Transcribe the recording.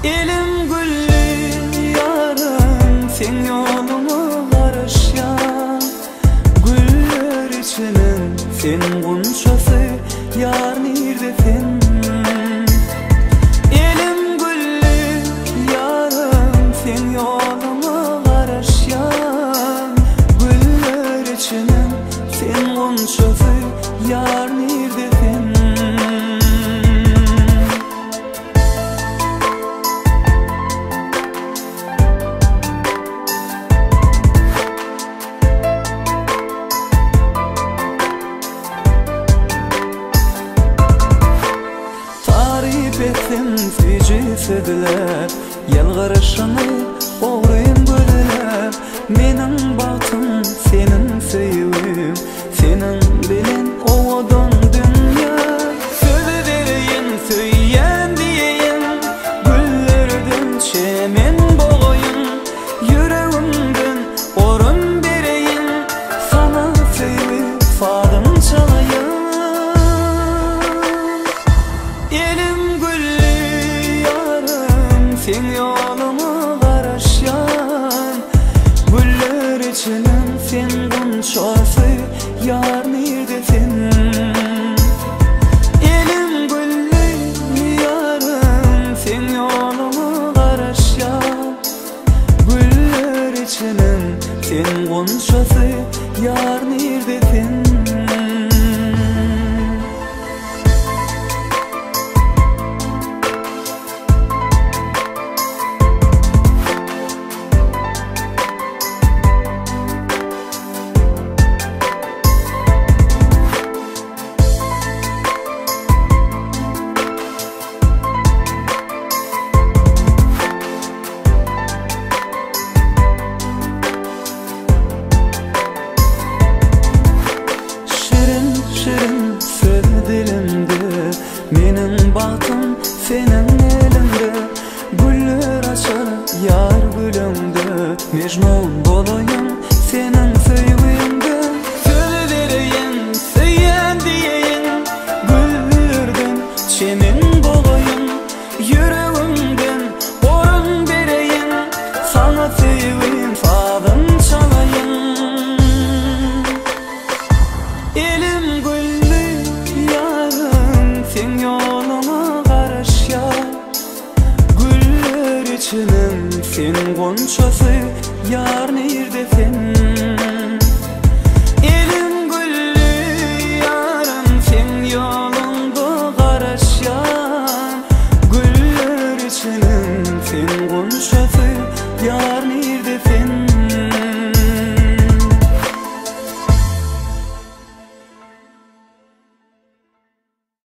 Elim güllü yarım, sen yolumu Garaşýan. Güller içinin sen gunçası, yar nerdesin? Elim güllü yarım, sen yolumu Garaşýan. Güller içinin sen gunçası, yar nerdesin? Ettim fecisi dilep, yel Garaşyany oğruyum bölelep. Menin bahtım senin sevim, senin bilen oğudun dünya. Söz vereyim, söyleyen diyeyim, güllerden çemen boğayım. Yüreğimden orun vereyim, sana sevip fadım çalayım. Sen yolumu Garaşýan. Güller içinin sen gunçası, yar nerdesin? Elim güllü yarım, sen yolumu Garaşýan. Güller içinin sen gunçası, yar nerdesin? Şirin söz dilimde, menin bahtım senin elimde. Güller açar yar gülümde, mecnun bolayım senin sevgimde. Söz vereyim, söyleyen diyeyim, güllerden çemen bolayım. Yüreğimden orun vereyim, sana sevim fadım çalayım. Elim güllü yarım, sen yolumu Garaşýan. Güller içinin sen gunçası, yar nerdesin? Elim güllü yarım, sen yolumda Garaşýan. Güller içinin sen gunçası,